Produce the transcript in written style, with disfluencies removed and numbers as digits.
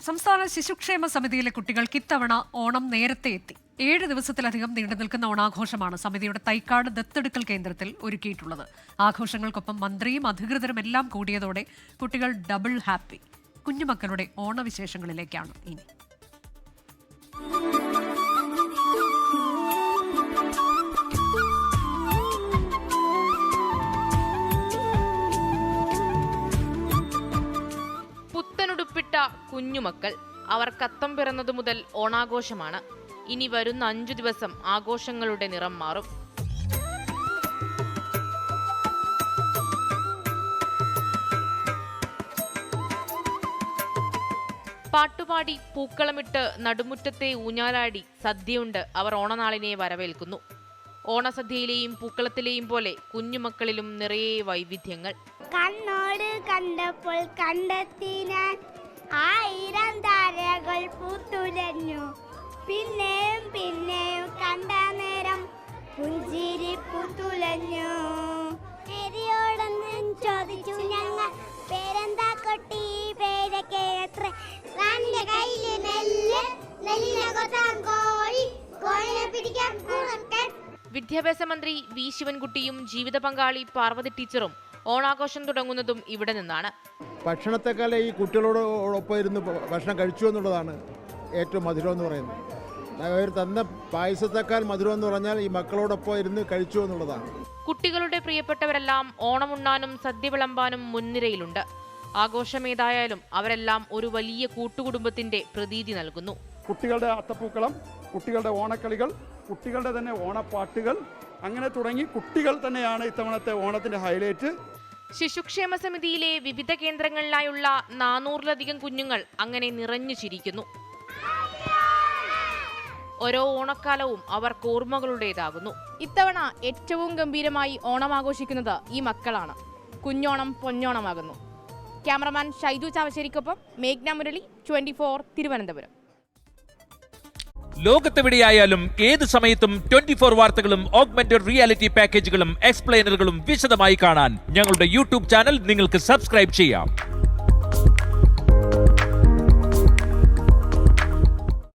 സംസ്ഥാന ശിശുക്ഷേമ സമിതിയിലെ കുട്ടികൾക്ക് ഇത്തവണ ഓണം നേരത്തെ എത്തി. 7 ദിവസത്തിലധികം നീണ്ടു നിൽക്കുന്ന ഓണാഘോഷമാണ് സമിതിയുടെ തൈക്കാട് ദത്തെടുക്കൽ കേന്ദ്രത്തിൽ ഒരുക്കിയിട്ടുള്ളത്. ആഘോഷങ്ങൾക്കൊപ്പം മന്ത്രിയും അധികൃതരും എല്ലാം കൂടിയതോടെ കുട്ടികൾ ഡബിൾ ഹാപ്പി. കുഞ്ഞുമക്കളുടെ ഓണവിശേഷങ്ങളിലേക്കാണ് ഇനി. പുത്തനുടുപ്പിട്ട കുഞ്ഞുമക്കൾ, അവർക്ക് അത്തം പിറന്നതു മുതൽ ഓണാഘോഷമാണ്. ഇനി വരുന്ന 5 ദിവസം ആഘോഷങ്ങളുടെ നിറം മാറും. പാട്ടുപാടി, പൂക്കളമിട്ട്, നടുമുറ്റത്തെ ഊഞ്ഞാലാടി, സദ്യയുണ്ട് അവർ ഓണനാളിനെ വരവേൽക്കുന്നു. ഓണസദ്യയിലെയും പൂക്കളത്തിലെയും പോലെ കുഞ്ഞുമക്കളിലും നിറയെ വൈവിധ്യങ്ങൾ. കണ്ണോട് കണ്ടപ്പോൾ കണ്ടെത്തിനാൻ 1000 താരകൾ പൂത്തുലഞ്ഞു. പിന്നെയും പിന്നെയും കണ്ട നേരം പുഞ്ചിരി പൂത്തുലഞ്ഞു. എരിയോടൊന്നും ചോദിച്ചു ഞങ്ങൾ, പേരെന്താ കൊട്ടി, പേരൊക്കെ എത്ര? കയ്യില് നെല്ല്, നെല്ലിനെ കൊത്താൻ കോഴി, കോഴിനെ പിടിക്കാൻ കുറുക്കൻ. വിദ്യാഭ്യാസ മന്ത്രി വി ശിവൻകുട്ടിയും ജീവിത പങ്കാളി പാർവതി ടീച്ചറും ഓണാഘോഷം തുടങ്ങുന്നതും ഇവിടെ നിന്നാണ്. ഭക്ഷണത്തെക്കാൾ ഈ കുട്ടികളോടൊപ്പം ഇരുന്ന് ഭക്ഷണം കഴിച്ചു എന്നുള്ളതാണ് ഏറ്റവും മധുരം എന്ന് പറയുന്നത്. അവർ തന്ന പായസത്തെക്കാൾ മധുരം എന്ന് പറഞ്ഞാൽ ഈ മക്കളോടൊപ്പം ഇരുന്ന് കഴിച്ചു എന്നുള്ളതാണ്. കുട്ടികളുടെ പ്രിയപ്പെട്ടവരെല്ലാം ഓണമുണ്ണാനും സദ്യ വിളമ്പാനും മുൻനിരയിലുണ്ട്. ആഘോഷമേതായാലും അവരെല്ലാം ഒരു വലിയ കൂട്ടുകുടുംബത്തിന്റെ പ്രതീതി നൽകുന്നു. കുട്ടികളുടെ അത്തപ്പൂക്കളം, കുട്ടികളുടെ ഓണക്കളികൾ, കുട്ടികളുടെ തന്നെ ഓണപ്പാട്ടുകൾ, അങ്ങനെ തുടങ്ങി കുട്ടികൾ തന്നെയാണ് ഇത്തവണത്തെ ഓണത്തിന്റെ ഹൈലൈറ്റ്. ശിശുക്ഷേമ സമിതിയിലെ വിവിധ കേന്ദ്രങ്ങളിലായുള്ള 400-ലധികം കുഞ്ഞുങ്ങൾ അങ്ങനെ നിറഞ്ഞു ചിരിക്കുന്നു. ഓരോ ഓണക്കാലവും അവർക്ക് ഓർമ്മകളുടേതാകുന്നു. ഇത്തവണ ഏറ്റവും ഗംഭീരമായി ഓണം ആഘോഷിക്കുന്നത് ഈ മക്കളാണ്. കുഞ്ഞോണം പൊന്നോണമാകുന്നു. ക്യാമറമാൻ ഷൈജു ചാവശ്ശേരിക്കൊപ്പം മേഘ്ന മുരളി, 24 തിരുവനന്തപുരം. ലോകത്തെവിടെയായാലും ഏത് സമയത്തും 24 വാർത്തകളും ഓഗ്മെന്റഡ് റിയാലിറ്റി പാക്കേജുകളും എക്സ്പ്ലെയിനറുകളും വിശദമായി കാണാൻ ഞങ്ങളുടെ യൂട്യൂബ് ചാനൽ നിങ്ങൾക്ക് സബ്സ്ക്രൈബ് ചെയ്യാം.